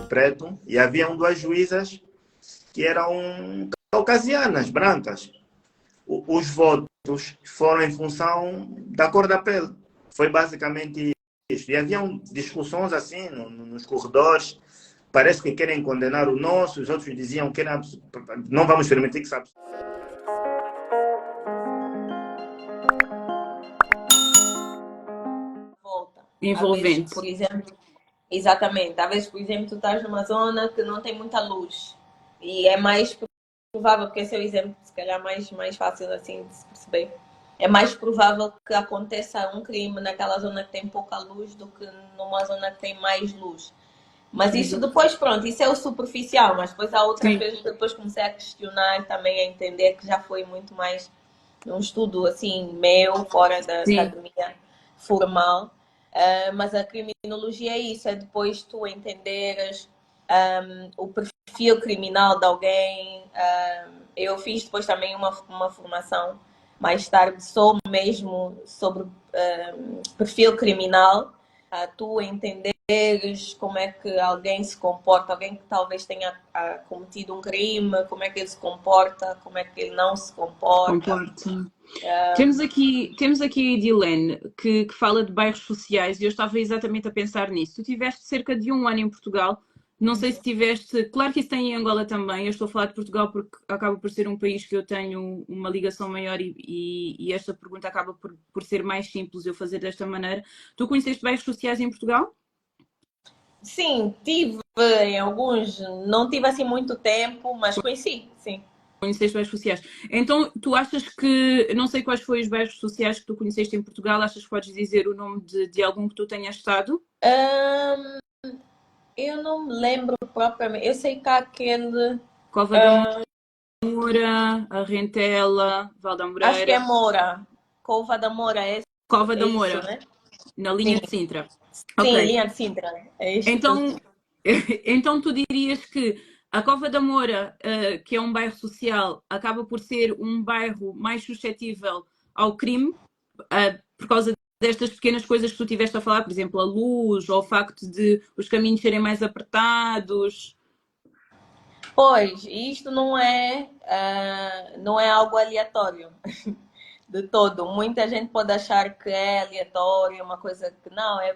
Preto, e haviam duas juízas que eram caucasianas, brancas. Os votos foram em função da cor da pele. Foi basicamente isso. E haviam discussões assim nos corredores. Parece que querem condenar o nosso, os outros diziam que não vamos permitir que se volta. Envolvente. Às vezes, por exemplo, exatamente. Às vezes, por exemplo, tu estás numa zona que não tem muita luz. E é mais provável, porque esse é o exemplo, se calhar, mais fácil assim de se perceber. É mais provável que aconteça um crime naquela zona que tem pouca luz do que numa zona que tem mais luz. Mas isso depois, pronto, isso é o superficial, mas depois há outras coisas que depois comecei a questionar e também a entender que já foi muito mais um estudo assim meu, fora da academia formal. Mas a criminologia é isso, é depois tu entenderes o perfil criminal de alguém. Eu fiz depois também uma formação mais tarde só mesmo sobre perfil criminal, tu entenderes como é que alguém se comporta, alguém que talvez tenha cometido um crime, como é que ele se comporta, como é que ele não se comporta. Temos aqui a Edilene que fala de bairros sociais e eu estava exatamente a pensar nisso. Tu tiveste cerca de 1 ano em Portugal, não sei se tiveste, claro que isso tem em Angola também, eu estou a falar de Portugal porque acaba por ser um país que eu tenho uma ligação maior e esta pergunta acaba por ser mais simples eu fazer desta maneira. Tu conheceste bairros sociais em Portugal? Sim, tive em alguns, não tive assim muito tempo, mas conheci, sim. Conheceste bairros sociais. Então, tu achas que, não sei quais foram os bairros sociais que tu conheceste em Portugal, achas que podes dizer o nome de algum que tu tenhas estado? Eu não me lembro propriamente, eu sei que há aquele... Cova da Moura, a Rentela, Val da Moreira. Acho que é Moura, Cova da Moura, é Cova da isso, Moura, né? na linha Sim. de Sintra. Sim, Ok. linha de Sintra. É isto. Então tu dirias que a Cova da Moura, que é um bairro social, acaba por ser um bairro mais suscetível ao crime, por causa destas pequenas coisas que tu tiveste a falar, por exemplo, a luz, ou o facto de os caminhos serem mais apertados. Pois, isto não é algo aleatório de todo. Muita gente pode achar que é aleatório, uma coisa que não, é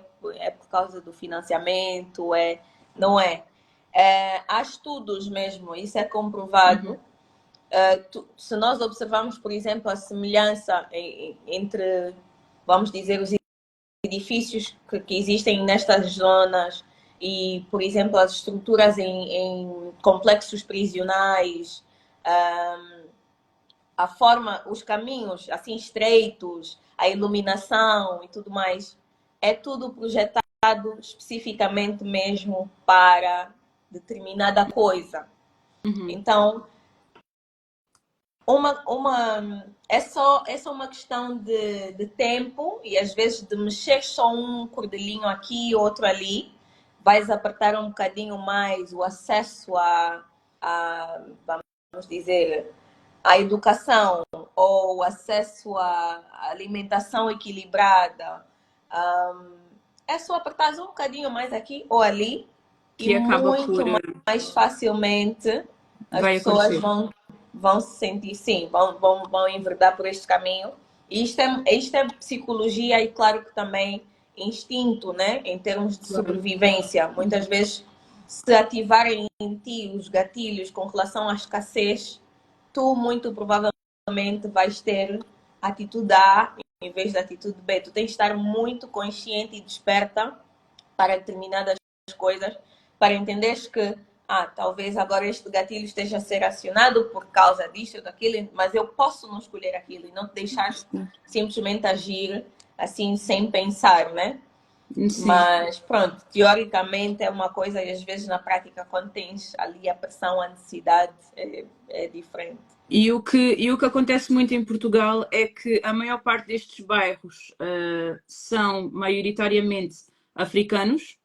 por causa do financiamento, não é. Há estudos mesmo, isso é comprovado. Se nós observarmos, por exemplo, a semelhança entre, vamos dizer, os edifícios que existem nestas zonas e, por exemplo, as estruturas em complexos prisionais, a forma, os caminhos assim estreitos, a iluminação e tudo mais, é tudo projetado especificamente mesmo para determinada coisa. Então, é só uma questão de tempo e às vezes de mexer só um cordelinho aqui, outro ali, vais apertar um bocadinho mais o acesso vamos dizer, a educação ou o acesso à alimentação equilibrada. É só apertar um bocadinho mais aqui ou ali Que e acaba muito por mais facilmente as vai pessoas acontecer. vão se sentir, sim, vão enverdar por este caminho. E isto é psicologia e claro que também instinto, né? Em termos de sobrevivência. Muitas vezes, se ativarem em ti os gatilhos com relação à escassez, tu muito provavelmente vais ter atitude A em vez da atitude B. Tu tens de estar muito consciente e desperta para determinadas coisas, para entenderes que talvez agora este gatilho esteja a ser acionado por causa disto ou daquilo, mas eu posso não escolher aquilo e não te deixar simplesmente agir assim sem pensar, né? Sim. Mas pronto, teoricamente é uma coisa e às vezes na prática quando tens ali a pressão, a necessidade é diferente. E o que acontece muito em Portugal é que a maior parte destes bairros são maioritariamente africanos,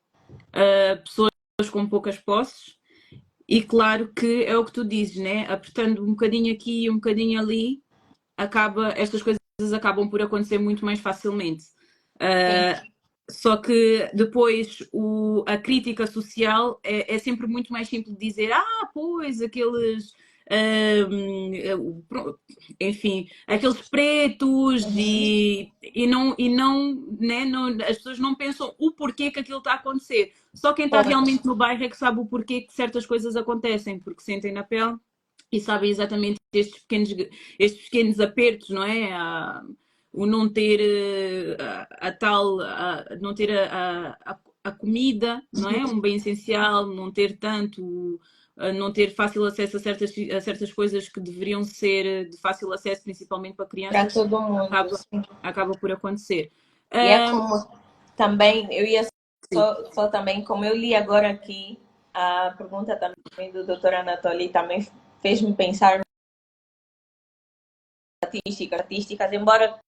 pessoas com poucas posses, e claro que é o que tu dizes, né? Apertando um bocadinho aqui e um bocadinho ali, estas coisas acabam por acontecer muito mais facilmente. Só que depois a crítica social é sempre muito mais simples de dizer, pois, aqueles. Enfim, aqueles pretos Uhum. e não, as pessoas não pensam o porquê que aquilo está a acontecer. Só quem está Pois. realmente no bairro é que sabe o porquê que certas coisas acontecem, porque sentem na pele e sabem exatamente estes pequenos apertos, não é? O não ter a tal, não ter a comida, não é? Um bem essencial, não ter tanto, não ter fácil acesso a certas coisas que deveriam ser de fácil acesso, principalmente para Para crianças, todo mundo, acaba, sim. acaba por acontecer. E é Um, como também, eu ia sim, só também, como eu li agora aqui, a pergunta também do Dr. Anatoly também fez-me pensar nas estatísticas, embora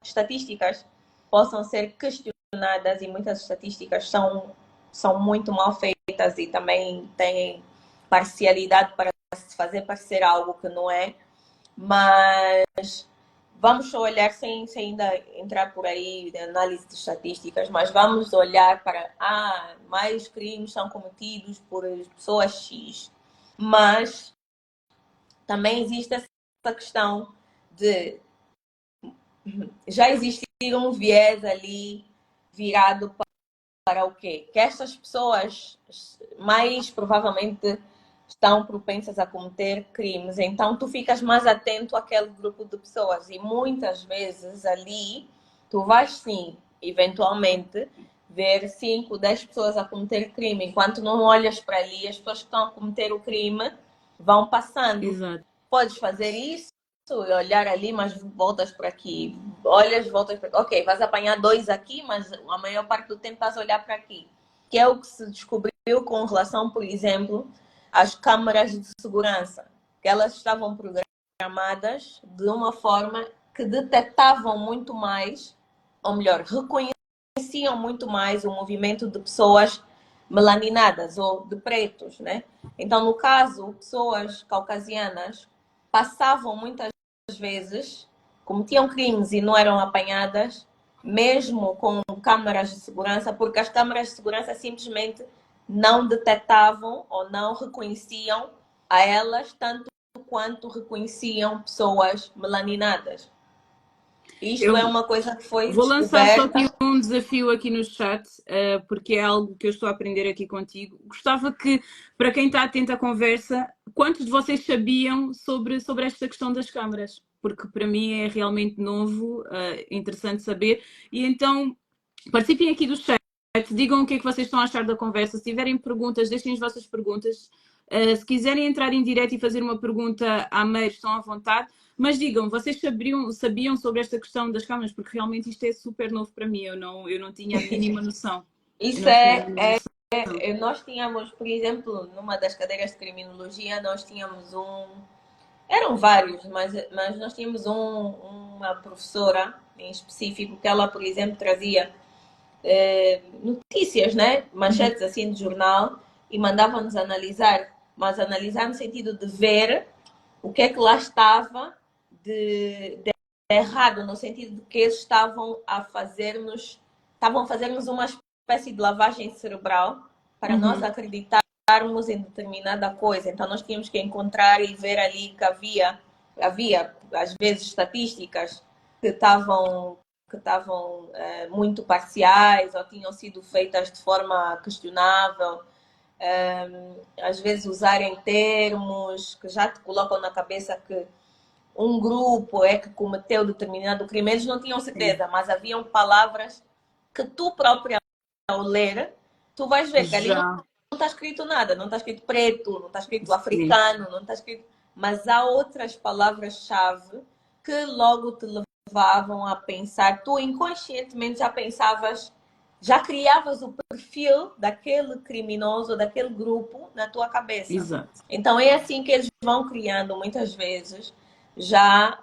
estatísticas possam ser questionadas e muitas estatísticas são muito mal feitas e também têm parcialidade para se fazer parecer algo que não é, mas vamos só olhar sem ainda entrar por aí de análise de estatísticas, mas vamos olhar para mais crimes são cometidos por pessoas X. Mas também existe essa questão de já existir um viés ali virado para o quê? Que estas pessoas mais provavelmente estão propensas a cometer crimes. Então tu ficas mais atento àquele grupo de pessoas e muitas vezes ali tu vais sim, eventualmente, ver 5, 10 pessoas a cometer crime. Enquanto não olhas para ali, as pessoas que estão a cometer o crime vão passando. exato. Podes fazer isso e olhar ali, mas voltas por aqui. Olhas, voltas por aqui. Ok, vais apanhar 2 aqui, mas a maior parte do tempo estás a olhar para aqui. Que é o que se descobriu com relação, por exemplo, às câmaras de segurança. Que elas estavam programadas de uma forma que detectavam muito mais, ou melhor, reconheciam muito mais o movimento de pessoas melaninadas ou de pretos, né? Então, no caso, pessoas caucasianas passavam muitas vezes, cometiam crimes e não eram apanhadas, mesmo com câmaras de segurança, porque as câmaras de segurança simplesmente não detectavam ou não reconheciam a elas tanto quanto reconheciam pessoas melaninadas. Isto é Eu uma coisa que foi vou lançar só descoberta. aqui um desafio aqui no chat, porque é algo que eu estou a aprender aqui contigo. Gostava que, para quem está atento à conversa, quantos de vocês sabiam sobre esta questão das câmaras? Porque para mim é realmente novo, interessante saber. E então, participem aqui do chat, digam o que é que vocês estão a achar da conversa. Se tiverem perguntas, deixem as vossas perguntas. Se quiserem entrar em direto e fazer uma pergunta à Meire, estão à vontade. Mas digam, vocês sabiam sobre esta questão das câmaras? Porque realmente isto é super novo para mim, eu não tinha a mínima noção. Eu Isso não tinha a mínima noção. nós tínhamos, por exemplo, numa das cadeiras de criminologia, nós tínhamos eram vários, mas nós tínhamos uma professora em específico que ela, por exemplo, trazia notícias, né? Uhum. Manchetes assim de jornal e mandava-nos analisar, mas analisar no sentido de ver o que é que lá estava de errado, no sentido de que eles estavam a fazer-nos uma espécie de lavagem cerebral para nós Uhum. acreditarmos em determinada coisa. Então nós tínhamos que encontrar e ver ali que havia às vezes estatísticas que estavam muito parciais ou tinham sido feitas de forma questionável. Às vezes usarem termos que já te colocam na cabeça que um grupo é que cometeu determinado crime. Eles não tinham Sim. certeza, mas haviam palavras que tu própria, ao ler, tu vais ver que ali não Já, está escrito nada, não está escrito preto, não está escrito sim, africano, não está escrito. Mas há outras palavras-chave que logo te levavam a pensar, tu inconscientemente já pensavas, já criavas o perfil daquele criminoso, daquele grupo na tua cabeça. exato. Então é assim que eles vão criando muitas vezes já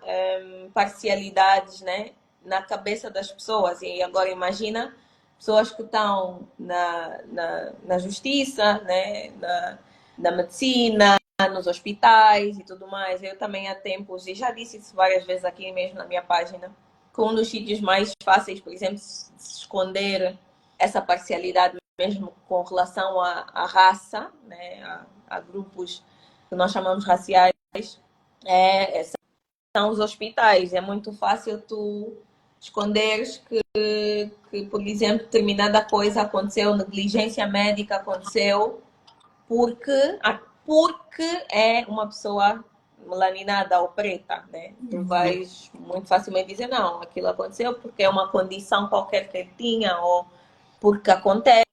parcialidades, né, na cabeça das pessoas. E agora imagina pessoas que estão na justiça, né, na medicina, nos hospitais e tudo mais. Eu também há tempos, e já disse isso várias vezes aqui mesmo na minha página, que um dos sítios mais fáceis, por exemplo, de se esconder essa parcialidade mesmo com relação à raça, né, a grupos que nós chamamos raciais, são os hospitais. É muito fácil tu esconderes que, por exemplo, determinada coisa aconteceu, negligência médica aconteceu porque é uma pessoa melaninada ou preta, né? Tu vais muito facilmente dizer, não, aquilo aconteceu porque é uma condição qualquer que ele tinha ou porque acontece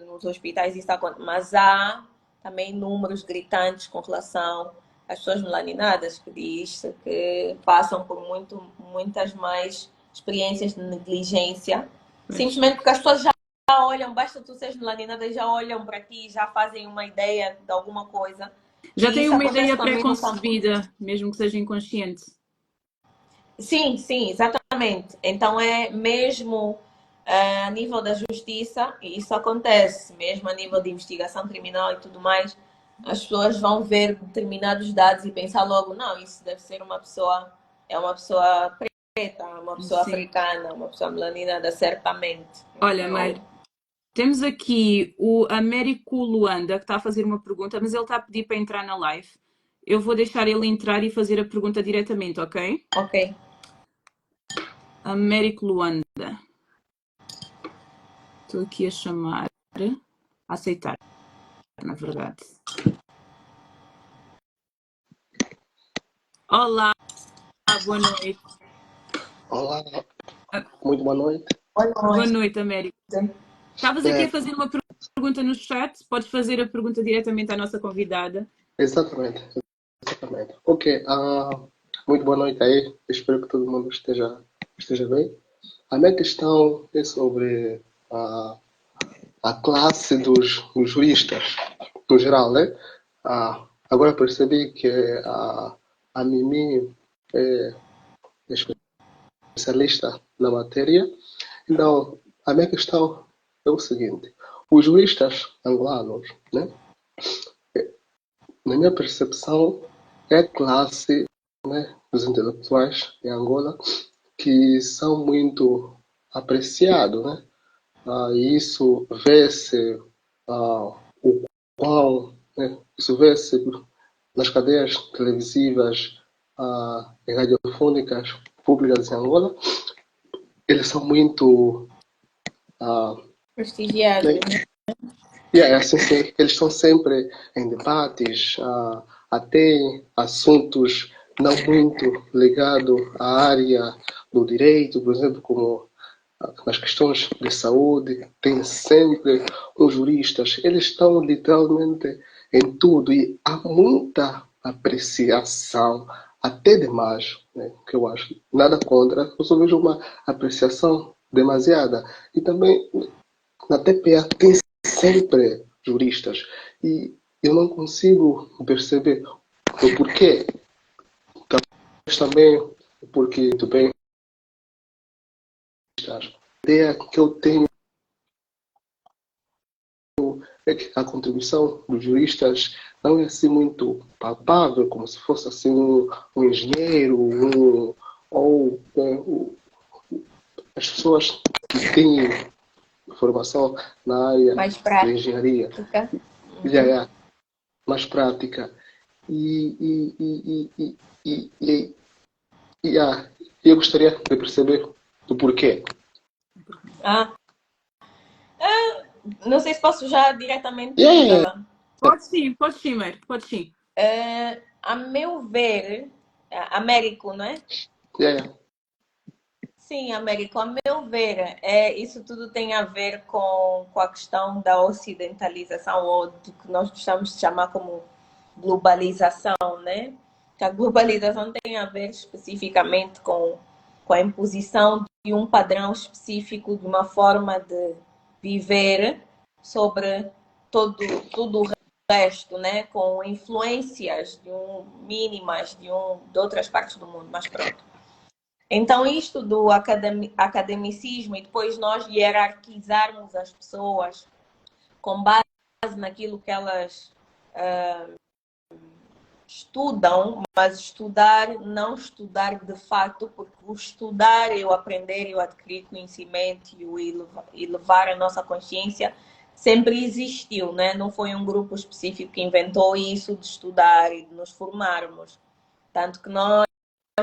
nos hospitais, isso acontece. Mas há também números gritantes com relação às pessoas melaninadas que diz que passam por muitas mais experiências de negligência, simplesmente porque as pessoas já olham, basta tu seres melaninadas, já olham para ti, já fazem uma ideia de alguma coisa. Já têm uma ideia pré-concebida, mesmo que seja inconsciente. Sim, exatamente. Então é mesmo a nível da justiça, e isso acontece, mesmo a nível de investigação criminal e tudo mais, as pessoas vão ver determinados dados e pensar logo, não, isso deve ser uma pessoa, é uma pessoa preta, uma pessoa africana, uma pessoa melanina, certamente. Olha, Mar, temos aqui o Américo Luanda, que está a fazer uma pergunta, mas ele está a pedir para entrar na live. Eu vou deixar ele entrar e fazer a pergunta diretamente, ok? Ok. Américo Luanda. Estou aqui a chamar, a aceitar, na verdade. Olá, boa noite. Olá, muito boa noite. Boa noite, Américo. Estavas aqui a fazer uma pergunta no chat, podes fazer a pergunta diretamente à nossa convidada. Exatamente. Ok, muito boa noite aí. Espero que todo mundo esteja bem. A minha questão é sobre a classe dos juristas, no geral, né? Agora percebi que a Mimi é especialista na matéria. Então, a minha questão é o seguinte: os juristas angolanos, né? Na minha percepção, é a classe, né, dos intelectuais em Angola que são muito apreciados, né? Isso vê-se o qual, né, isso vê-se nas cadeias televisivas e radiofônicas públicas em Angola. Eles são muito prestigiados. Assim, sim, eles estão sempre em debates, até assuntos não muito ligados à área do direito, por exemplo, como nas questões de saúde, tem sempre os juristas, eles estão literalmente em tudo e há muita apreciação, até demais, né, que eu acho. Nada contra, eu só vejo uma apreciação demasiada. E também na TPA tem sempre juristas e eu não consigo perceber o porquê. Talvez também porque também a ideia que eu tenho é que a contribuição dos juristas não é assim muito palpável, como se fosse assim um engenheiro, as pessoas que têm formação na área de engenharia. Mais prática. Eu gostaria de perceber do porquê. Não sei se posso já diretamente. Pode sim, Mer, pode sim. A meu ver, Américo, não é? Sim, Américo, a meu ver, isso tudo tem a ver com a questão da ocidentalização, ou do que nós gostamos de chamar como globalização, né? Que a globalização tem a ver especificamente com a imposição de um padrão específico, de uma forma de viver sobre tudo o resto, né? Com influências mínimas de outras partes do mundo, mas pronto. Então, isto do academicismo e depois nós hierarquizarmos as pessoas com base naquilo que elas estudam, mas estudar, não estudar de fato, porque o estudar e o aprender e o adquirir conhecimento e o elevar a nossa consciência sempre existiu, né? Não foi um grupo específico que inventou isso de estudar e de nos formarmos. Tanto que nós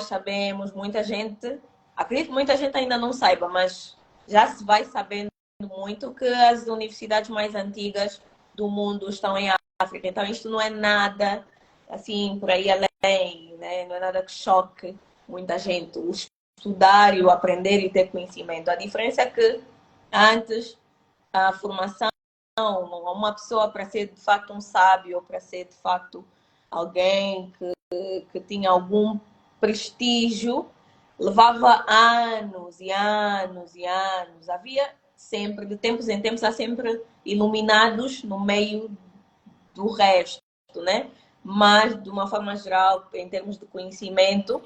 sabemos, muita gente, acredito que muita gente ainda não saiba, mas já se vai sabendo muito que as universidades mais antigas do mundo estão em África. Então isto não é nada assim por aí além, né? Não é nada que choque muita gente. O estudar e o aprender e ter conhecimento. A diferença é que antes a formação, uma pessoa para ser de facto um sábio ou para ser de facto alguém que tinha algum prestígio, levava anos e anos e anos. Havia sempre, de tempos em tempos, há sempre iluminados no meio do resto, né? Mas, de uma forma geral, em termos de conhecimento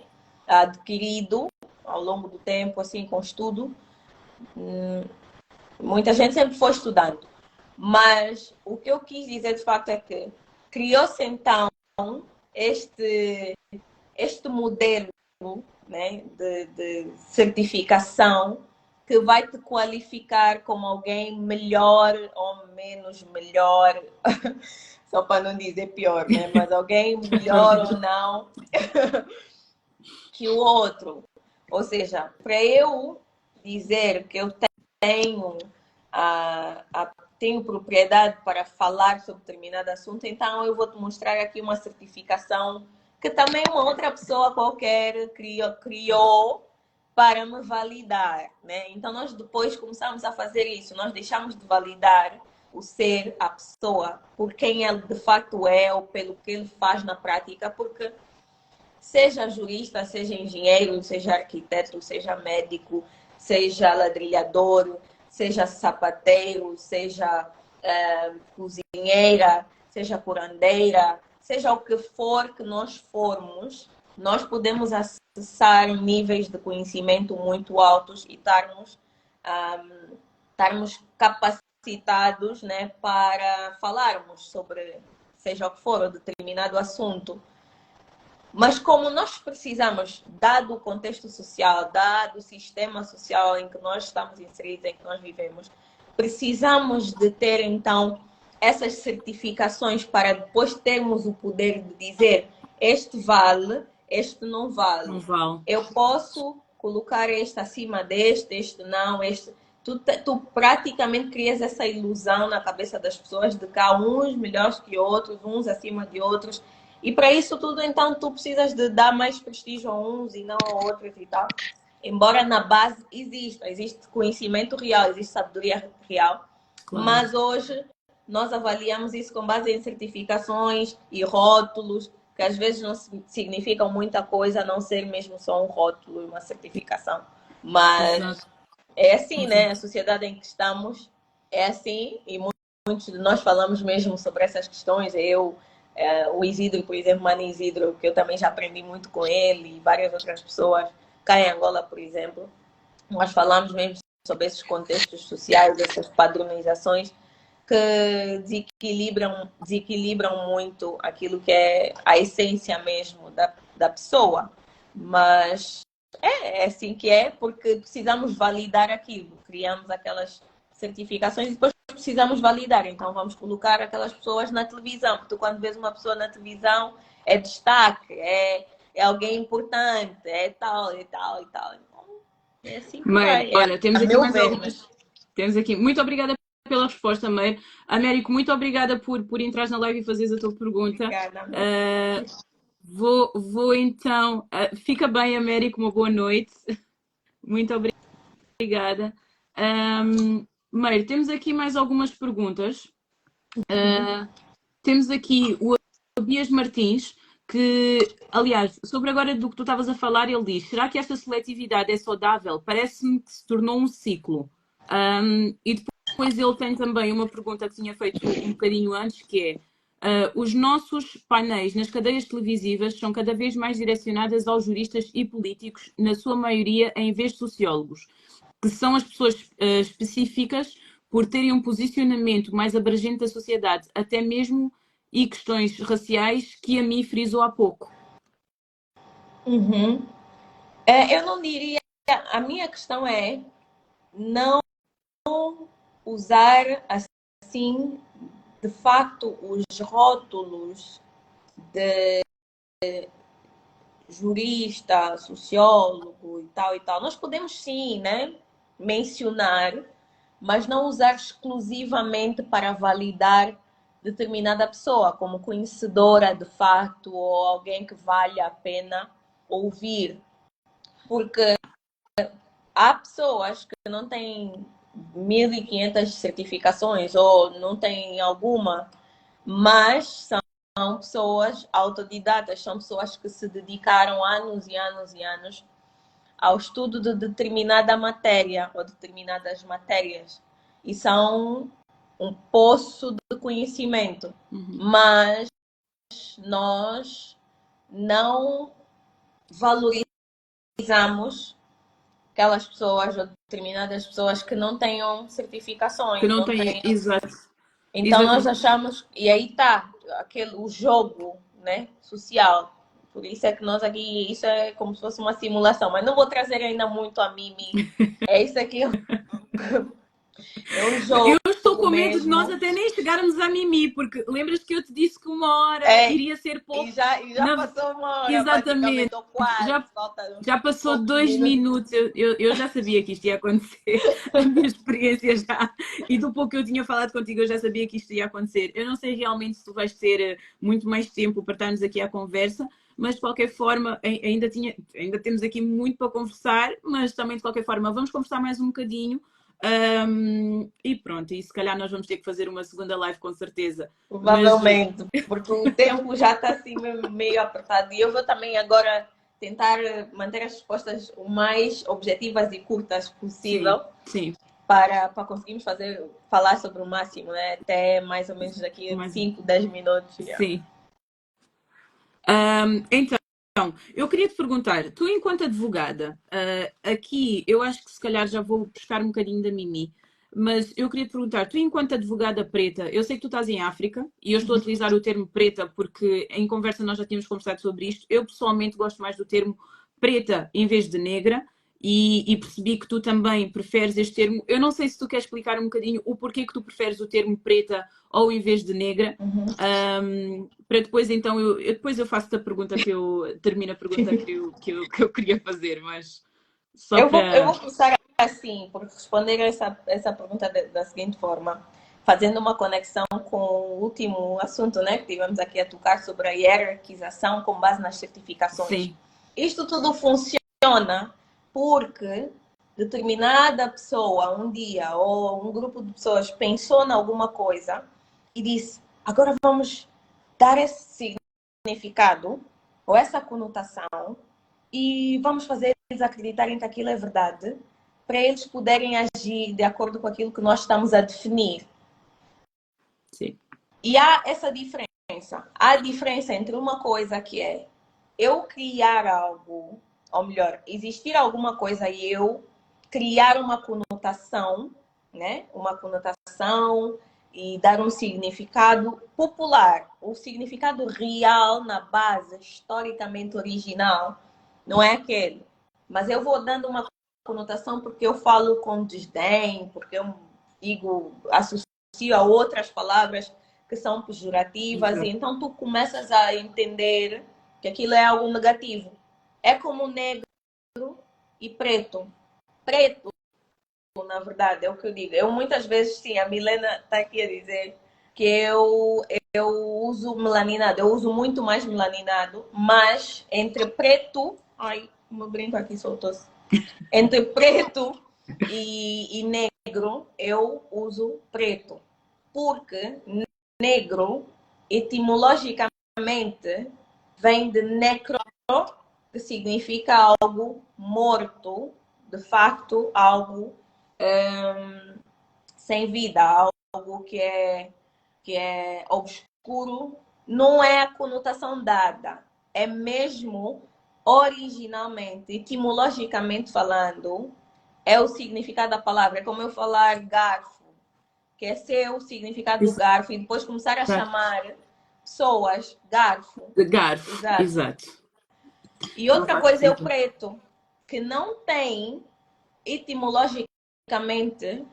adquirido ao longo do tempo, assim, com estudo, muita gente sempre foi estudando. Mas o que eu quis dizer, de facto, é que criou-se, então, este modelo, né, de certificação que vai te qualificar como alguém melhor ou menos melhor, só para não dizer pior, né? Mas alguém melhor ou não que o outro. Ou seja, para eu dizer que eu tenho tenho propriedade para falar sobre determinado assunto, então eu vou te mostrar aqui uma certificação que também uma outra pessoa qualquer criou para me validar, né? Então nós depois começamos a fazer isso, nós deixamos de validar o ser, a pessoa, por quem ele de facto é ou pelo que ele faz na prática, porque seja jurista, seja engenheiro, seja arquiteto, seja médico, seja ladrilhador, seja sapateiro, seja cozinheira, seja curandeira, seja o que for que nós formos, nós podemos acessar níveis de conhecimento muito altos e estarmos capacitados, né, para falarmos sobre, seja o que for, um determinado assunto. Mas como nós precisamos, dado o contexto social, dado o sistema social em que nós estamos inseridos, em que nós vivemos, precisamos de ter, então, essas certificações para depois termos o poder de dizer este vale, este não vale. Não vale. Eu posso colocar este acima deste, este não, este... Tu praticamente crias essa ilusão na cabeça das pessoas de que há uns melhores que outros, uns acima de outros. E para isso tudo, então, tu precisas de dar mais prestígio a uns e não a outros e tal. Embora na base existe conhecimento real, existe sabedoria real. Claro. Mas hoje nós avaliamos isso com base em certificações e rótulos, que às vezes não significam muita coisa, a não ser mesmo só um rótulo e uma certificação. Mas exato. É assim, né? A sociedade em que estamos é assim, e muitos de nós falamos mesmo sobre essas questões. O Isidro, por exemplo, Mano Isidro, que eu também já aprendi muito com ele, e várias outras pessoas, cá em Angola, por exemplo, nós falamos mesmo sobre esses contextos sociais, essas padronizações que desequilibram muito aquilo que é a essência mesmo da pessoa. Mas é assim que é, porque precisamos validar aquilo, criamos aquelas certificações e depois precisamos validar, então vamos colocar aquelas pessoas na televisão. Tu quando vês uma pessoa na televisão é destaque, é alguém importante, é tal e tal e tal. Então, é assim que vai. Olha, temos aqui mais algumas. Temos aqui. Muito obrigada pela resposta, Meire. Américo, muito obrigada por entrar na live e fazeres a tua pergunta. Obrigada. Vou então. Fica bem, Américo, uma boa noite. Muito obrigada. Meire, temos aqui mais algumas perguntas. Temos aqui o Tobias Martins, que, aliás, sobre agora do que tu estavas a falar, ele diz: será que esta seletividade é saudável? Parece-me que se tornou um ciclo. E depois ele tem também uma pergunta que tinha feito um bocadinho antes, que é: os nossos painéis nas cadeias televisivas são cada vez mais direcionadas aos juristas e políticos, na sua maioria em vez de sociólogos, que são as pessoas específicas por terem um posicionamento mais abrangente da sociedade, até mesmo e questões raciais que a mim frisou há pouco. Uhum. Eu não diria. A minha questão é não usar assim, de facto, os rótulos de jurista, sociólogo e tal e tal. Nós podemos sim, né, mencionar, mas não usar exclusivamente para validar determinada pessoa como conhecedora de facto ou alguém que vale a pena ouvir. Porque há pessoas que não têm 1.500 certificações ou não têm alguma, mas são pessoas autodidatas, são pessoas que se dedicaram anos e anos e anos ao estudo de determinada matéria ou determinadas matérias e são um poço de conhecimento. Mas nós não valorizamos aquelas pessoas ou determinadas pessoas que não tenham certificações. Que não tem, exato. Então Exatamente. nós achamos, e aí está o jogo, né, social. Por isso é que nós aqui, isso é como se fosse uma simulação, mas não vou trazer ainda muito a Mimi. É isso aqui, é um jogo. Eu estou com medo de mesmo. nós até nem chegarmos a Mimi, porque lembras que eu te disse que 1 hora iria ser pouco. E já passou 1 hora, exatamente. praticamente, ou quase. Já passou 2 minutos. Eu já sabia que isto ia acontecer. A minha experiência já. E do pouco que eu tinha falado contigo, eu já sabia que isto ia acontecer. Eu não sei realmente se tu vais ter muito mais tempo para estarmos aqui à conversa, mas de qualquer forma, ainda temos aqui muito para conversar, mas também de qualquer forma, vamos conversar mais um bocadinho. E pronto, e se calhar nós vamos ter que fazer uma segunda live com certeza. Provavelmente, porque o tempo já está assim meio apertado. E eu vou também agora tentar manter as respostas o mais objetivas e curtas possível. Sim. Para conseguirmos falar sobre o máximo, né? Até mais ou menos daqui a 5, 10 minutos. Sim. Então, eu queria te perguntar, tu enquanto advogada, aqui eu acho que se calhar já vou buscar um bocadinho da Mimi, mas eu queria te perguntar, tu enquanto advogada preta, eu sei que tu estás em África e eu estou a utilizar o termo preta porque em conversa nós já tínhamos conversado sobre isto, eu pessoalmente gosto mais do termo preta em vez de negra e percebi que tu também preferes este termo. Eu não sei se tu queres explicar um bocadinho o porquê que tu preferes o termo preta ou em vez de negra, para depois então depois eu faço-te a pergunta que eu termino a pergunta que eu queria fazer, mas só eu vou começar assim, por responder essa pergunta da seguinte forma, fazendo uma conexão com o último assunto, né, que tivemos aqui a tocar sobre a hierarquização com base nas certificações. Sim. Isto tudo funciona porque determinada pessoa um dia ou um grupo de pessoas pensou em alguma coisa e disse, agora vamos dar esse significado ou essa conotação e vamos fazer eles acreditarem que aquilo é verdade para eles poderem agir de acordo com aquilo que nós estamos a definir. Sim. E há essa diferença. Há diferença entre uma coisa que é eu criar algo, ou melhor, existir alguma coisa e eu criar uma conotação, né? Uma conotação e dar um significado popular. O significado real na base, historicamente original, não é aquele. Mas eu vou dando uma conotação porque eu falo com desdém, porque eu associo a outras palavras que são pejorativas, e então tu começas a entender que aquilo é algo negativo. É como negro e preto. Preto, na verdade, é o que eu digo. Eu muitas vezes, sim, a Milena está aqui a dizer que eu uso melaninado, eu uso muito mais melaninado, mas entre preto... Ai, o meu brinco aqui soltou-se. Entre preto e negro, eu uso preto. Porque negro, etimologicamente, vem de necro, que significa algo morto, de facto, algo sem vida, algo que é obscuro. Não é a conotação dada, é mesmo originalmente, etimologicamente falando, é o significado da palavra. É como eu falar garfo, que é ser o significado do garfo, e depois começar a chamar pessoas, garfo. De garfo, Exato. exato. E Não outra faz coisa é o sentido. preto, que não tem etimologicamente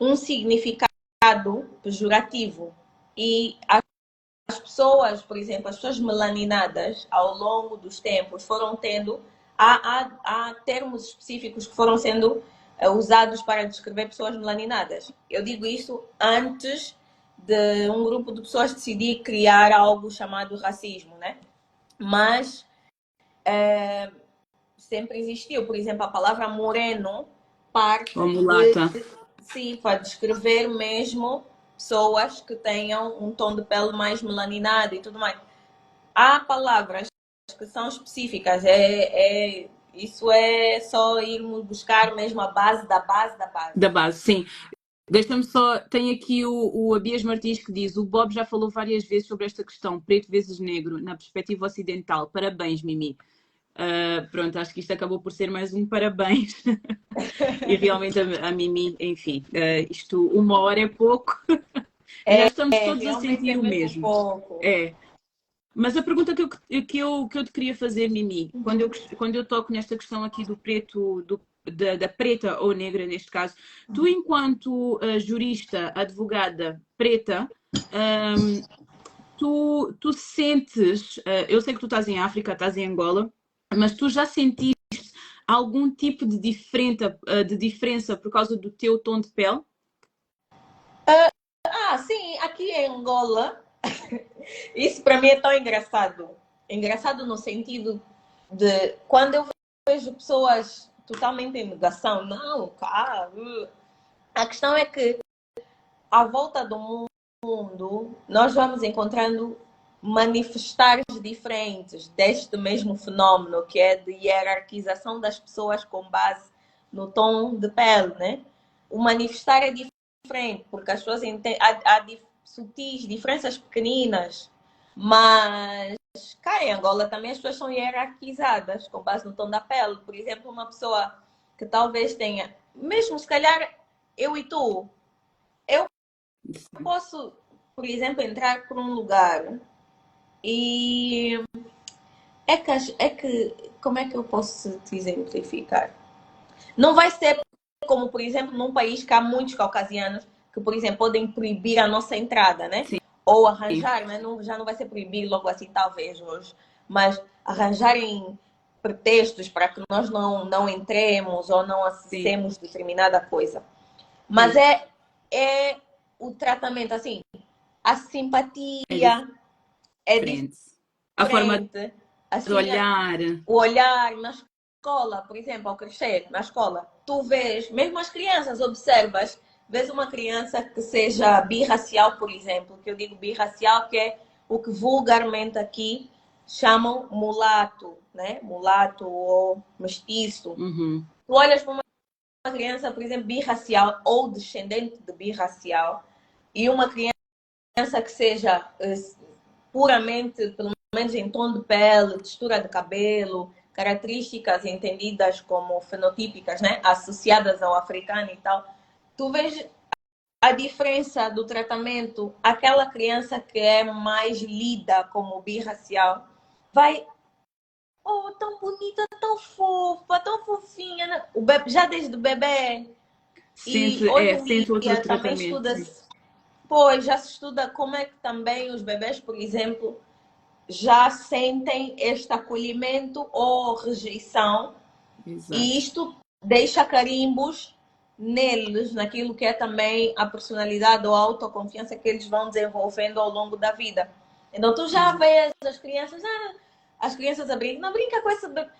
um significado pejorativo. E as pessoas, por exemplo, as pessoas melaninadas, ao longo dos tempos, foram tendo. Há termos específicos que foram sendo usados para descrever pessoas melaninadas. Eu digo isso antes de um grupo de pessoas decidir criar algo chamado racismo, né? Mas sempre existiu. Por exemplo, a palavra moreno parte Ou mulata. sim, para descrever mesmo pessoas que tenham um tom de pele mais melaninado e tudo mais. Há palavras que são específicas. Isso é só irmos buscar mesmo a base da base da base. Da base, sim. Deixa-me só, tem aqui o Abias Martins que diz: o Bob já falou várias vezes sobre esta questão, preto vezes negro, na perspectiva ocidental. Parabéns, Mimi. Pronto, acho que isto acabou por ser mais um parabéns. E realmente a Mimi, enfim, isto 1 hora é pouco. E já estamos todos a Realmente sentir é o mesmo mesmo. pouco. É. Mas a pergunta que eu te queria fazer, Mimi, quando eu toco nesta questão aqui do preto, da preta ou negra, neste caso, tu, enquanto jurista, advogada preta, tu sentes, eu sei que tu estás em África, estás em Angola, mas tu já sentiste algum tipo de diferença por causa do teu tom de pele? Sim, aqui em Angola, isso para mim é tão engraçado. Engraçado no sentido de quando eu vejo pessoas totalmente em negação, não, cara. A questão é que à volta do mundo nós vamos encontrando manifestares diferentes deste mesmo fenómeno, que é de hierarquização das pessoas com base no tom de pele, né? O manifestar é diferente, porque as pessoas há sutis diferenças pequeninas, mas cá em Angola também as pessoas são hierarquizadas com base no tom da pele. Por exemplo, uma pessoa que talvez tenha, mesmo se calhar eu e tu, eu posso, por exemplo, entrar por um lugar e como é que eu posso te exemplificar? Não vai ser como, por exemplo, num país que há muitos caucasianos que, por exemplo, podem proibir a nossa entrada, né? Sim. Ou arranjar, né? Não, já não vai ser proibir logo assim, talvez, hoje, mas arranjarem pretextos para que nós não entremos ou não acessemos determinada coisa. Mas é o tratamento, assim, a simpatia é Diferente. A forma diferente. de Assim, olhar. o olhar na escola, por exemplo, ao crescer na escola, tu vês, mesmo as crianças, observas, vês uma criança que seja birracial, por exemplo, que eu digo birracial, que é o que vulgarmente aqui chamam mulato, né? Mulato ou mestiço. Uhum. Tu olhas para uma criança, por exemplo, birracial ou descendente de birracial e uma criança que seja puramente, pelo menos em tom de pele, textura de cabelo, características entendidas como fenotípicas, né? Associadas ao africano e tal, tu vês a diferença do tratamento. Aquela criança que é mais lida como birracial vai, oh, tão bonita, tão fofa, tão fofinha, né? O bebê, já desde o bebê. E hoje em sente outro dia também tratamento. estuda-se, pois já se estuda como é que também os bebês, por exemplo, já sentem este acolhimento ou rejeição. Exato. E isto deixa carimbos neles, naquilo que é também a personalidade ou a autoconfiança que eles vão desenvolvendo ao longo da vida. Então tu já vês as crianças a brincar, não brinca com esse bebê,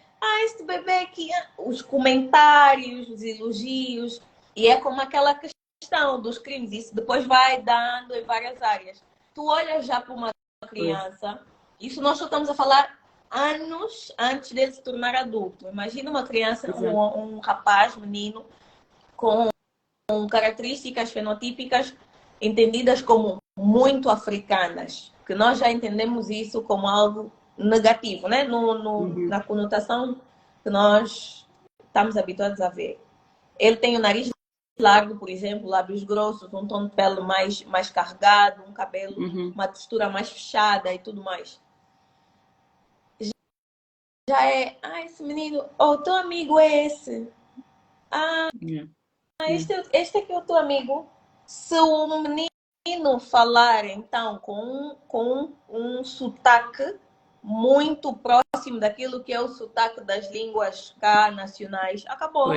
este bebê aqui, os comentários, os elogios, e é como aquela questão dos crimes, isso depois vai dando em várias áreas. Tu olhas já para uma criança, isso nós só estamos a falar anos antes dele se tornar adulto. Imagina uma criança, um rapaz, menino, com características fenotípicas entendidas como muito africanas, que nós já entendemos isso como algo negativo, né? Na conotação que nós estamos habituados a ver. Ele tem o nariz largo, por exemplo, lábios grossos, um tom de pele mais carregado, um cabelo, uma textura mais fechada e tudo mais. Já é, esse menino, teu amigo é esse. Este aqui é o teu amigo. Se o menino falar, então, com um sotaque muito próximo daquilo que é o sotaque das línguas cá nacionais, acabou.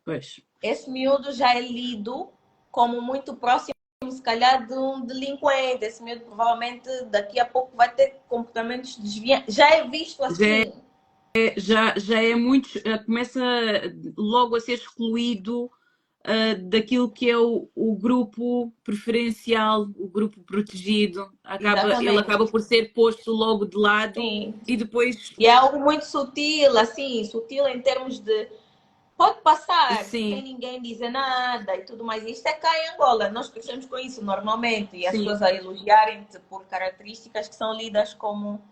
Pois. Esse miúdo já é lido como muito próximo, se calhar, de um delinquente. Esse miúdo provavelmente daqui a pouco vai ter comportamentos desviantes. Já é visto assim. Já é muito. Começa logo a ser excluído daquilo que é o grupo preferencial, o grupo protegido. Ele acaba por ser posto logo de lado. Sim. E depois. E é algo muito sutil, assim, sutil em termos de. Pode passar, sem ninguém dizer nada e tudo mais. Isto é cá em Angola. Nós crescemos com isso normalmente. E as pessoas a elogiarem-te por características que são lidas como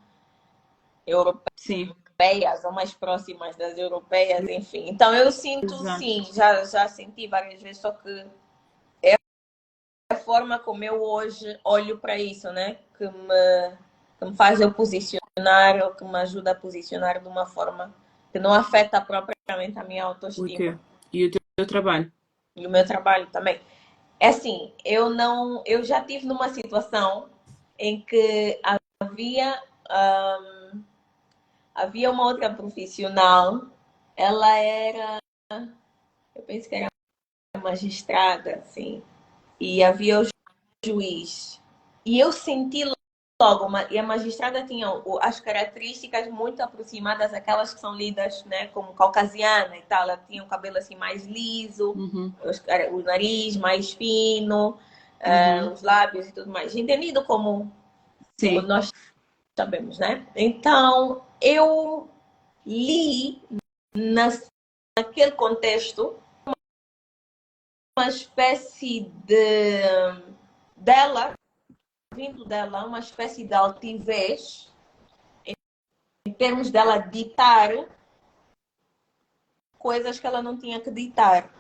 europeias ou mais próximas das europeias, enfim. Então eu sinto, sim, já senti várias vezes, só que é a forma como eu hoje olho para isso, né? Que me faz eu posicionar, ou que me ajuda a posicionar de uma forma que não afeta propriamente a minha autoestima. E o teu trabalho? E o meu trabalho também. É assim, eu já tive numa situação em que havia uma outra profissional, ela era, eu penso que era magistrada, assim, e havia o juiz. E eu senti logo, e a magistrada tinha as características muito aproximadas àquelas que são lidas, né, como caucasiana e tal. Ela tinha o cabelo assim mais liso, o nariz mais fino, os lábios e tudo mais. Entendido como nós sabemos, né? Então, eu li naquele contexto uma espécie vindo dela, uma espécie de altivez em termos dela ditar coisas que ela não tinha que ditar.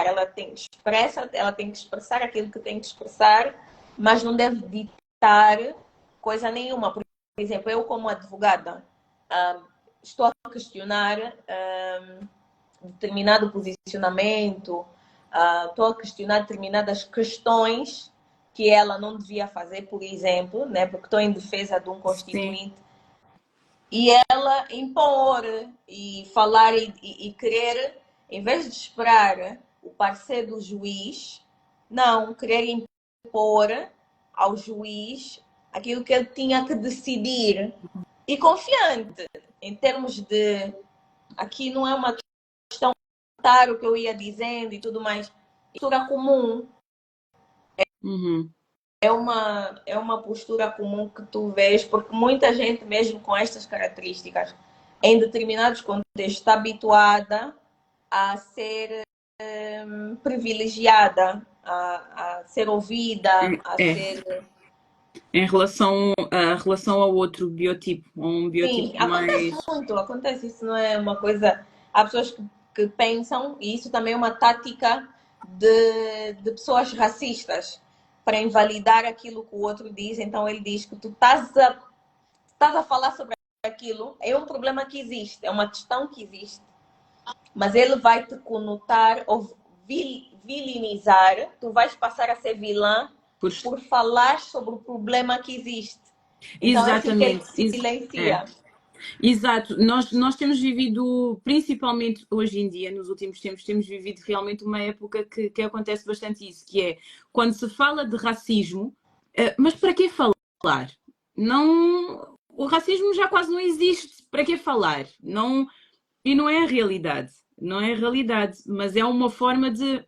Ela tem que expressar aquilo que tem que expressar, mas não deve ditar coisa nenhuma. Por exemplo, eu como advogada estou a questionar determinado posicionamento, estou a questionar determinadas questões que ela não devia fazer, por exemplo, né, porque estou em defesa de um constituinte. E ela impor e falar e querer, em vez de esperar o parecer do juiz, não, querer impor ao juiz aquilo que ele tinha que decidir. E confiante, em termos de... Aqui não é uma questão de o que eu ia dizendo e tudo mais. Postura comum. É uma postura comum que tu vês, porque muita gente, mesmo com estas características, em determinados contextos, está habituada a ser privilegiada, a ser ouvida, ser... Em relação ao outro biotipo, um biotipo. Sim, acontece muito, acontece. Isso não é uma coisa... Há pessoas que pensam, e isso também é uma tática de pessoas racistas, para invalidar aquilo que o outro diz. Então ele diz que tu estás a falar sobre aquilo, é um problema que existe, é uma questão que existe, mas ele vai te conotar ou vilinizar, tu vais passar a ser vilã por falar sobre o problema que existe. Então, exatamente. É assim que ele silencia. Exato, nós temos vivido, principalmente hoje em dia, nos últimos tempos, temos vivido realmente uma época que acontece bastante isso, que é quando se fala de racismo, mas para que falar? Não, o racismo já quase não existe, para que falar? Não, e não é a realidade, mas é uma forma de...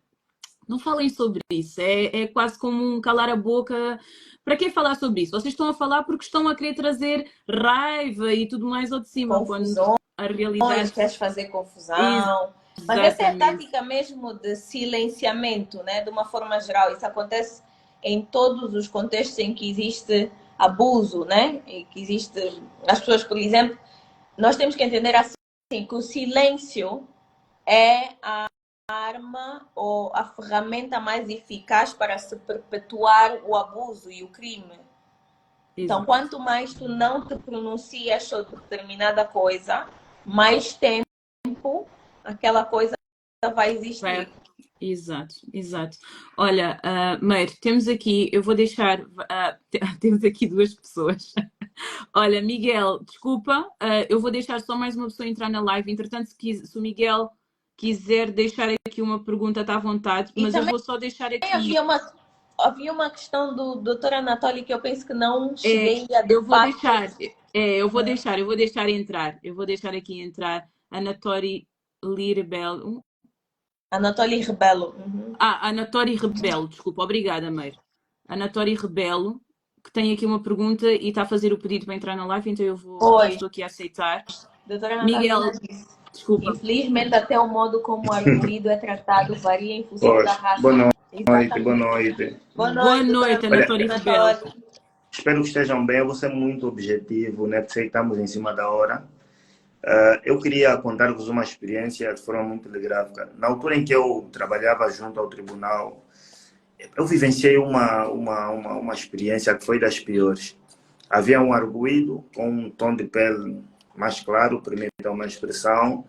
Não falem sobre isso, é quase como um calar a boca. Para que falar sobre isso? Vocês estão a falar porque estão a querer trazer raiva e tudo mais ao de cima. Confusão, quando a realidade... queres fazer confusão. Mas essa é a tática mesmo de silenciamento, né? De uma forma geral. Isso acontece em todos os contextos em que existe abuso, né? E que existe... As pessoas, por exemplo, nós temos que entender assim, que o silêncio é arma ou a ferramenta mais eficaz para se perpetuar o abuso e o crime. Então, quanto mais tu não te pronuncias sobre determinada coisa, mais tempo aquela coisa vai existir. Exato, exato. Olha, Meire, temos aqui, eu vou deixar, temos aqui duas pessoas. Olha, Miguel, desculpa, eu vou deixar só mais uma pessoa entrar na live. Entretanto, se o Miguel quiser deixar aqui uma pergunta, está à vontade, mas eu vou só deixar aqui. Havia uma questão do Dr. Anatoly que eu penso que não cheguei a eu vou deixar, eu vou deixar entrar. Eu vou deixar aqui entrar Anatoly Rebelo. Anatoly Rebelo. Anatoly Rebelo, desculpa, obrigada, Meire. Anatoly Rebelo, que tem aqui uma pergunta e está a fazer o pedido para entrar na live, então eu estou aqui a aceitar. Doutora Miguel, desculpa. Infelizmente, até o modo como o arguido é tratado varia em função da raça. Boa noite. Boa noite, Anatoly Rebelo. Espero que estejam bem. Eu vou ser muito objetivo, né? Porque sei que estamos em cima da hora. Eu queria contar-vos uma experiência de forma muito telegráfica. Na altura em que eu trabalhava junto ao tribunal, eu vivenciei uma experiência que foi das piores. Havia um arguido com um tom de pele mais claro, permitam uma expressão,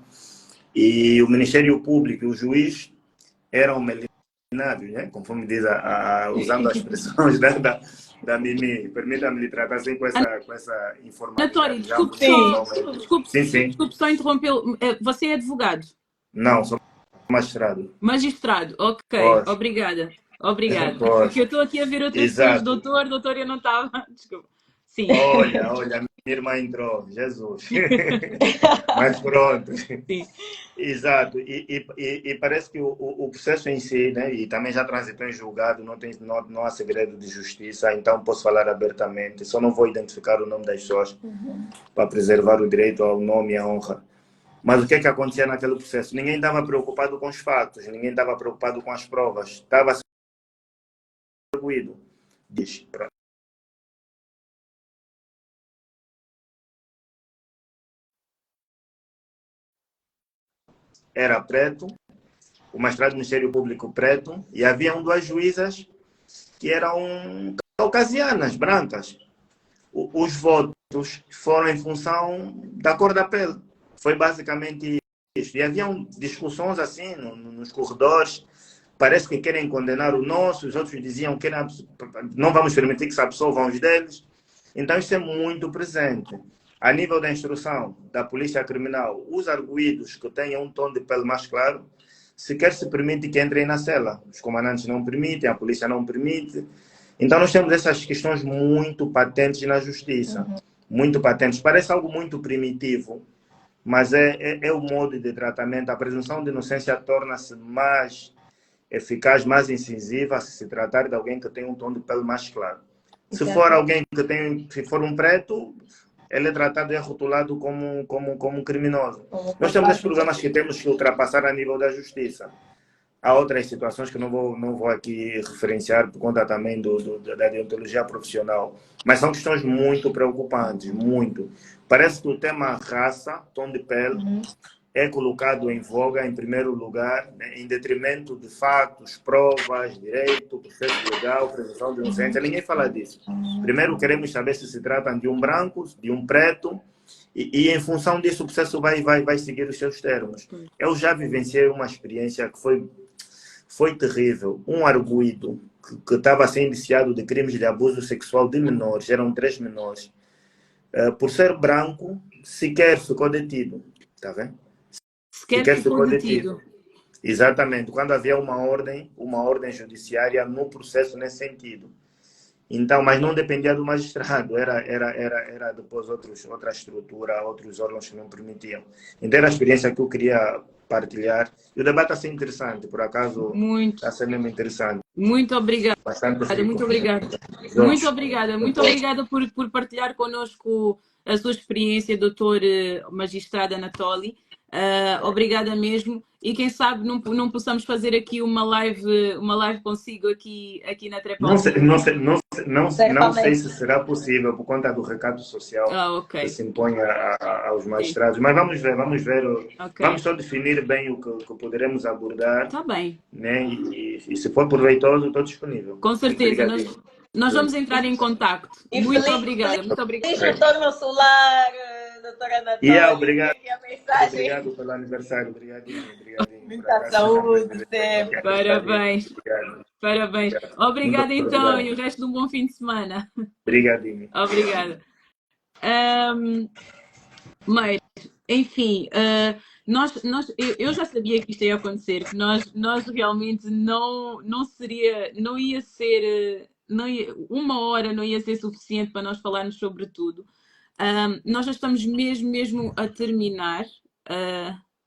e o Ministério Público e o juiz eram melinados, né? Conforme diz, usando as expressões da Mimi. Permita-me lhe tratar assim com essa informação. Anatoly, desculpe só interrompê-lo. Você é advogado? Não, sou magistrado. Magistrado, ok. Pode. Obrigada. Pode. Porque eu estou aqui a ver outras pessoas, doutor, eu não estava. Desculpa. Sim. Olha, minha irmã entrou, Jesus. Mas pronto. Sim. Exato. E parece que o processo em si, né, e também já transitou em julgado, não há segredo de justiça, então posso falar abertamente. Só não vou identificar o nome das pessoas para preservar o direito ao nome e à honra. Mas o que é que acontecia naquele processo? Ninguém estava preocupado com os fatos, ninguém estava preocupado com as provas. Estava arguido. Era preto, o magistrado do Ministério Público preto, e havia duas juízas que eram caucasianas, brancas. Os votos foram em função da cor da pele. Foi basicamente isso. E haviam discussões assim nos corredores. Parece que querem condenar o nosso, os outros diziam que não vamos permitir que se absolvam os deles. Então isso é muito presente. A nível da instrução da polícia criminal, os arguidos que tenham um tom de pele mais claro, sequer se permite que entrem na cela. Os comandantes não permitem, a polícia não permite. Então nós temos essas questões muito patentes na justiça. Muito patentes. Parece algo muito primitivo, mas é o modo de tratamento. A presunção de inocência torna-se mais eficaz, mais incisiva se tratar de alguém que tem um tom de pele mais claro. Se for alguém se for um preto, ele é tratado e é rotulado como criminoso. Nós temos esses problemas que temos que ultrapassar a nível da justiça. Há outras situações que não vou aqui referenciar por conta também da deontologia profissional, mas são questões muito preocupantes, muito. Parece que o tema raça, tom de pele, é colocado em voga em primeiro lugar, né, em detrimento de fatos, provas, direito, processo legal, presunção de inocência. Ninguém fala disso. Primeiro queremos saber se trata de um branco, de um preto, e em função disso o processo vai seguir os seus termos. Eu já vivenciei uma experiência que foi terrível. Um arguido que estava sendo indiciado de crimes de abuso sexual de menores, eram 3 menores, por ser branco, sequer ficou detido. Está vendo? Sequer ficou detido. Exatamente, quando havia uma ordem judiciária no processo nesse sentido. Então, mas não dependia do magistrado, era depois outra estrutura, outros órgãos que não permitiam. Então era a experiência que eu queria partilhar. E o debate está sendo interessante, por acaso está sendo mesmo interessante. Muito obrigada. Muito obrigada por partilhar connosco a sua experiência, doutor magistrado Anatoly. Obrigada mesmo. E quem sabe não possamos fazer aqui uma live consigo aqui na Não sei, Trepalzinho. não sei, não sei, não sei Certamente. se será possível por conta do recado social que Ok. se impõe aos Sim. magistrados, mas vamos ver, Ok. vamos só definir bem o que poderemos abordar, Tá bem. né? E se for proveitoso, estou disponível. Com certeza. Obrigadinho. Nós vamos entrar em contacto. E Muito feliz obrigada. Muito obrigada. retorno solar, doutora Yeah, Anatólia. obrigado, Aqui a mensagem. obrigado pelo aniversário, obrigadinho. Por Muita acaso, saúde sempre. Parabéns. Obrigado. Parabéns. Obrigado. Muito Obrigada então e o obrigado. resto de um bom fim de semana. Obrigadinho. Obrigada. Mas, enfim, eu já sabia que isto ia acontecer, que nós realmente não ia ser, uma hora não ia ser suficiente para nós falarmos sobre tudo. Nós já estamos mesmo a terminar.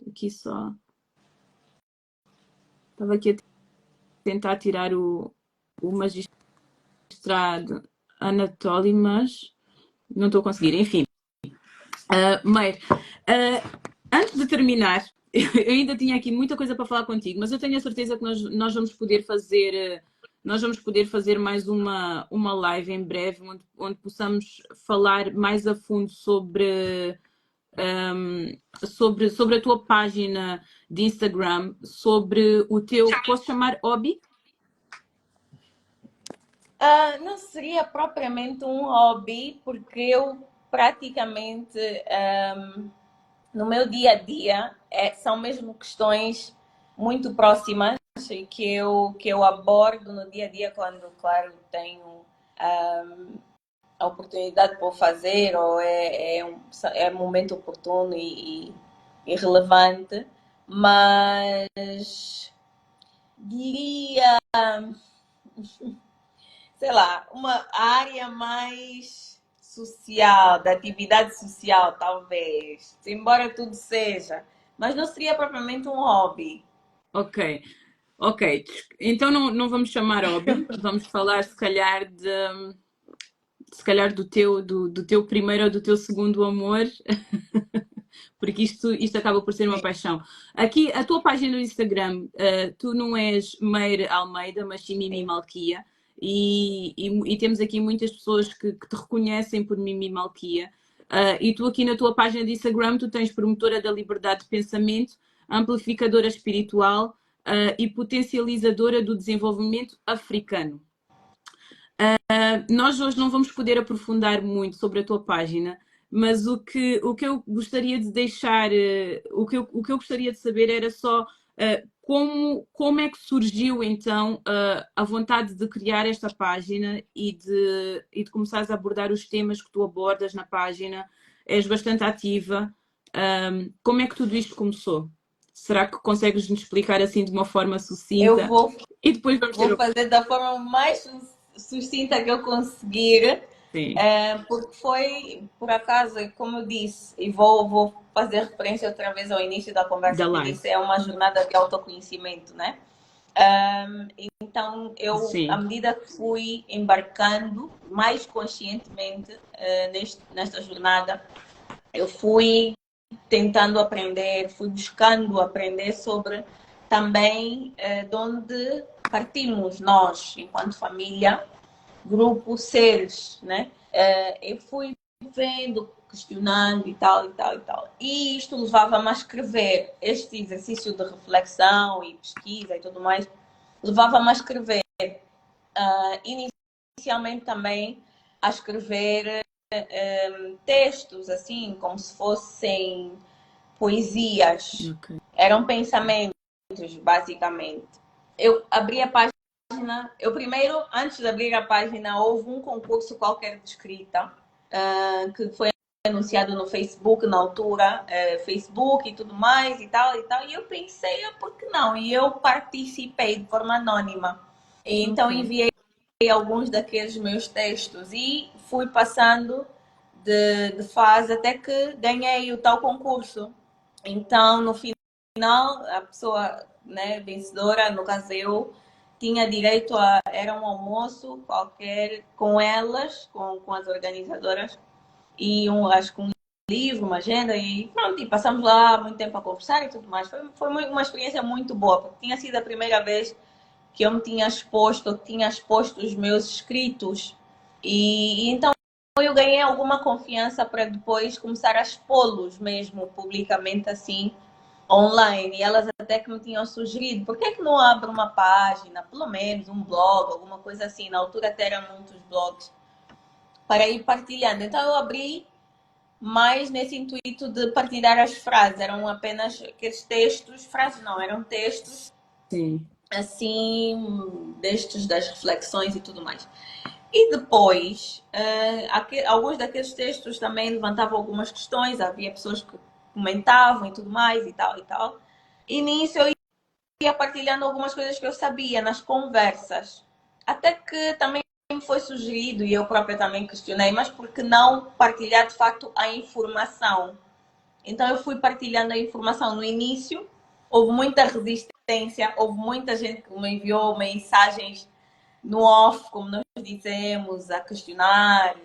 Aqui só. Estava aqui a tentar tirar o magistrado Anatoly, mas não estou a conseguir. Enfim. Mas, antes de terminar, eu ainda tinha aqui muita coisa para falar contigo, mas eu tenho a certeza que nós vamos poder fazer mais uma live em breve, onde possamos falar mais a fundo sobre a tua página de Instagram, sobre o teu, posso chamar hobby? Não seria propriamente um hobby, porque eu praticamente no meu dia a dia são mesmo questões muito próximas e que eu abordo no dia a dia quando, claro, tenho a oportunidade para o fazer ou é um momento oportuno e relevante, mas diria, sei lá, uma área mais social, da atividade social, talvez, embora tudo seja, mas não seria propriamente um hobby. Ok. Então não vamos chamar hobby, vamos falar se calhar do teu primeiro ou do teu segundo amor, porque isto acaba por ser uma paixão. Aqui, a tua página no Instagram, tu não és Meire Almeida, mas sim Mimi Malquia, e temos aqui muitas pessoas que te reconhecem por Mimi Malquia. E tu aqui na tua página de Instagram, tu tens promotora da liberdade de pensamento, amplificadora espiritual e potencializadora do desenvolvimento africano. Nós hoje não vamos poder aprofundar muito sobre a tua página, mas o que eu gostaria de deixar, o que eu gostaria de saber era só como é que surgiu então a vontade de criar esta página e de começares a abordar os temas que tu abordas na página. És bastante ativa. Como é que tudo isto começou? Será que consegues nos explicar assim de uma forma sucinta? Eu vou E depois vou fazer da forma mais sucinta que eu conseguir. Sim. Porque foi, por acaso, como eu disse, e vou fazer referência outra vez ao início da conversa, que disse, é uma jornada de autoconhecimento, né? Então, à medida que fui embarcando mais conscientemente nesta jornada, eu fui tentando aprender, fui buscando aprender sobre também de onde partimos nós, enquanto família, grupo, seres, né? Eu fui vendo, questionando e tal. E isto levava-me a escrever. Este exercício de reflexão e pesquisa e tudo mais, levava-me a escrever. Inicialmente também a escrever textos, assim, como se fossem poesias. Okay. Eram pensamentos, basicamente. Eu abri a página. Eu primeiro, antes de abrir a página, houve um concurso qualquer de escrita que foi anunciado no Facebook na altura, Facebook e tudo mais e tal. E eu pensei, por que não? E eu participei de forma anônima. E então enviei alguns daqueles meus textos e fui passando de fase até que ganhei o tal concurso. Então, no final, a pessoa, né, vencedora, no caso eu, tinha direito era um almoço qualquer com elas, com as organizadoras, e acho que um livro, uma agenda e pronto, e passamos lá muito tempo a conversar e tudo mais. Foi uma experiência muito boa, porque tinha sido a primeira vez que eu me tinha exposto, eu tinha exposto os meus escritos e então eu ganhei alguma confiança para depois começar a expô-los mesmo publicamente assim online. E elas até que me tinham sugerido, por que que não abre uma página, pelo menos um blog, alguma coisa assim. Na altura até eram muitos blogs para ir partilhando. Então eu abri mais nesse intuito de partilhar as frases. Eram apenas aqueles textos, frases não, eram textos Sim. assim, destes das reflexões e tudo mais. E depois, alguns daqueles textos também levantavam algumas questões, havia pessoas que comentavam e tudo mais e tal e tal. E nisso eu ia partilhando algumas coisas que eu sabia nas conversas. Até que também me foi sugerido, e eu própria também questionei, mas por que não partilhar de facto a informação? Então eu fui partilhando a informação no início, houve muita resistência, houve muita gente que me enviou mensagens no off, como nós dizemos, a questionar,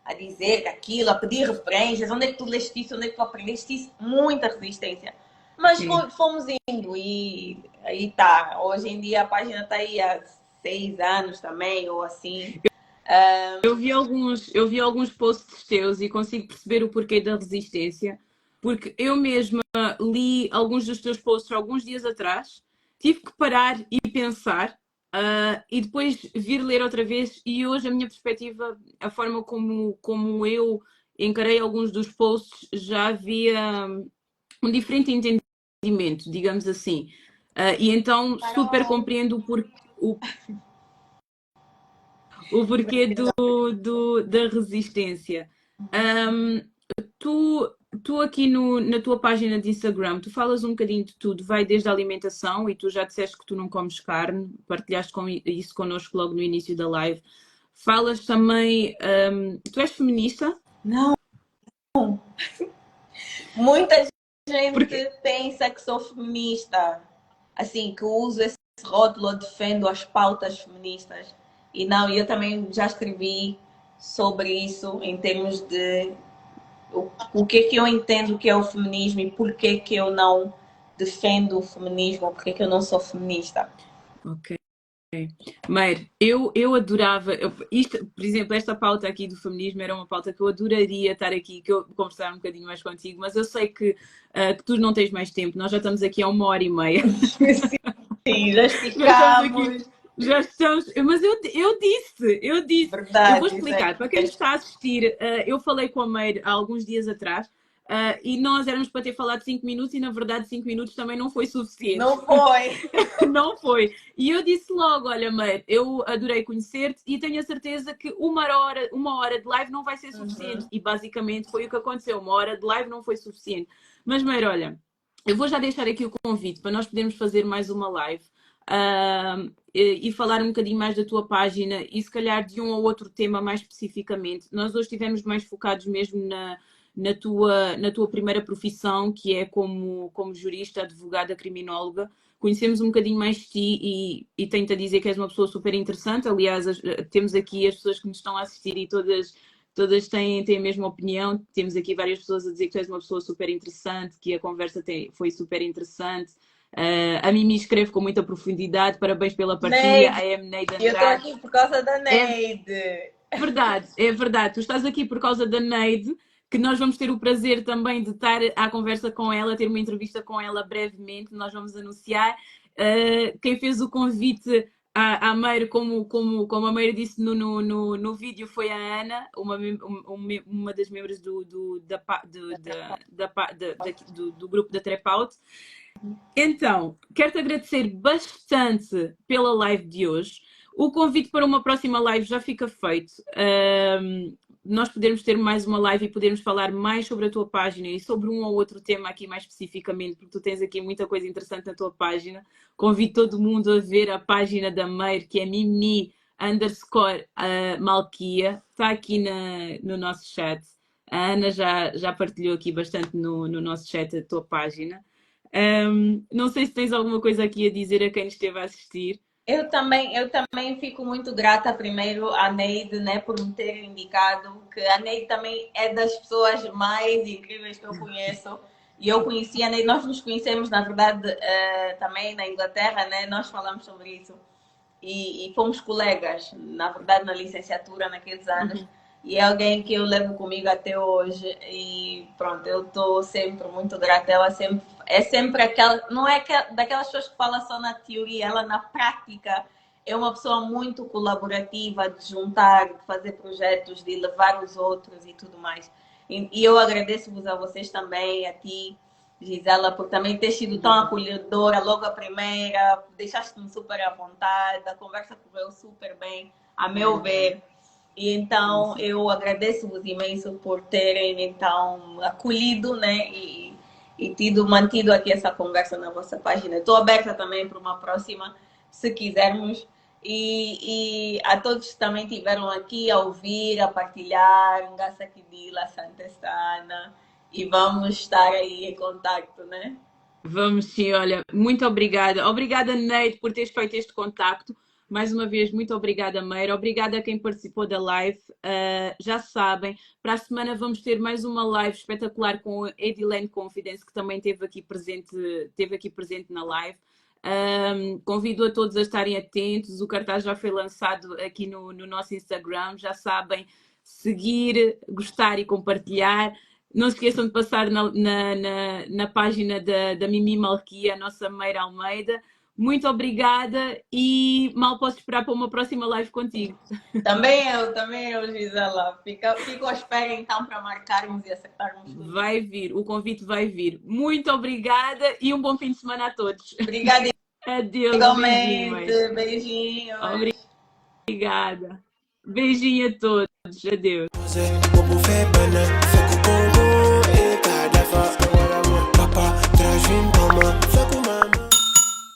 a dizer aquilo, a pedir referências, onde é que tu leste isso, onde é que tu aprendeste isso, muita resistência. Mas fomos indo e aí tá. Hoje em dia a página está aí há 6 anos também, ou assim. Eu vi alguns posts teus e consigo perceber o porquê da resistência, porque eu mesma li alguns dos teus posts alguns dias atrás, tive que parar e pensar, e depois vir ler outra vez, e hoje a minha perspectiva, a forma como eu encarei alguns dos posts, já havia um diferente entendimento, digamos assim. E então super compreendo o porquê da resistência. Tu aqui na tua página de Instagram, tu falas um bocadinho de tudo, vai desde a alimentação, e tu já disseste que tu não comes carne, partilhaste isso connosco logo no início da live. Falas também, tu és feminista? Não. Muita gente pensa que sou feminista, assim, que uso esse rótulo, defendo as pautas feministas. E não, eu também já escrevi sobre isso em termos de o que é que eu entendo que é o feminismo e por que que eu não defendo o feminismo, por que que eu não sou feminista. Ok. Meire, eu adorava, isto, por exemplo, esta pauta aqui do feminismo era uma pauta que eu adoraria estar aqui, que eu conversar um bocadinho mais contigo, mas eu sei que tu não tens mais tempo, nós já estamos aqui há 1h30. Sim, já esticamos. Já estamos, mas eu disse, Verdade, eu vou explicar, para quem nos está a assistir, eu falei com a Meire há alguns dias atrás, e nós éramos para ter falado 5 minutos e na verdade 5 minutos também não foi suficiente. Não foi. Não foi. E eu disse logo, olha Meire, eu adorei conhecer-te e tenho a certeza que uma hora de live não vai ser suficiente. E basicamente foi o que aconteceu, 1 hora de live não foi suficiente. Mas Meire, olha, eu vou já deixar aqui o convite para nós podermos fazer mais uma live. E falar um bocadinho mais da tua página e se calhar de um ou outro tema mais especificamente. Nós hoje estivemos mais focados mesmo na tua primeira profissão, que é como jurista, advogada, criminóloga. Conhecemos um bocadinho mais de ti e tenho-te a dizer que és uma pessoa super interessante. Aliás, temos aqui as pessoas que nos estão a assistir e todas têm a mesma opinião. Temos aqui várias pessoas a dizer que tu és uma pessoa super interessante, que a conversa foi super interessante. A Mimi escreve com muita profundidade, parabéns pela partilha. A Neide Andrade. Eu estou aqui por causa da Neide. É verdade. Tu estás aqui por causa da Neide, que nós vamos ter o prazer também de estar à conversa com ela, ter uma entrevista com ela brevemente, nós vamos anunciar. Quem fez o convite à Meire, como a Meire disse no vídeo, foi a Ana, uma das membros do grupo da Trap Out. Então, quero-te agradecer bastante pela live de hoje. O convite para uma próxima live já fica feito. Nós podermos ter mais uma live e podermos falar mais sobre a tua página e sobre um ou outro tema aqui mais especificamente, porque tu tens aqui muita coisa interessante na tua página. Convido todo mundo a ver a página da Meire, que é Mimi_Malquia. Está aqui no nosso chat. A Ana já partilhou aqui bastante no nosso chat a tua página. Não sei se tens alguma coisa aqui a dizer a quem esteve a assistir. Eu também fico muito grata primeiro à Neide, né, por me ter indicado, que a Neide também é das pessoas mais incríveis que eu conheço. E eu conheci a Neide, nós nos conhecemos, na verdade, também na Inglaterra, né? Nós falamos sobre isso. E fomos colegas, na verdade, na licenciatura naqueles anos. E é alguém que eu levo comigo até hoje. E pronto, eu estou sempre muito grata. Ela é sempre aquela. Não é daquelas pessoas que falam só na teoria, ela na prática é uma pessoa muito colaborativa, de juntar, de fazer projetos, de levar os outros e tudo mais. E eu agradeço-vos a vocês também, a ti, Gisela, por também ter sido tão acolhedora logo a primeira, deixaste-me super à vontade, a conversa correu super bem, a meu ver. E então eu agradeço-vos imenso por terem então acolhido, né, e mantido aqui essa conversa na vossa página. Estou aberta também para uma próxima, se quisermos. E a todos que também estiveram aqui a ouvir, a partilhar, Ngasa Kidila, Santa Sana, e vamos estar aí em contato, né? Vamos sim, olha, muito obrigada. Obrigada, Neide, por teres feito este contacto. Mais uma vez, muito obrigada, Meira. Obrigada a quem participou da live. Já sabem, para a semana vamos ter mais uma live espetacular com a Edilene Confidence, que também esteve aqui presente na live. Convido a todos a estarem atentos. O cartaz já foi lançado aqui no nosso Instagram. Já sabem, seguir, gostar e compartilhar. Não se esqueçam de passar na página da Mimi Malquia, a nossa Meira Almeida. Muito obrigada e mal posso esperar para uma próxima live contigo. Também eu, Gisela. Fico à espera então para marcarmos e acertarmos tudo. Vai vir, o convite vai vir. Muito obrigada e um bom fim de semana a todos. Obrigada. Adeus. Igualmente. Beijinhos. Obrigada. Beijinho a todos. Adeus.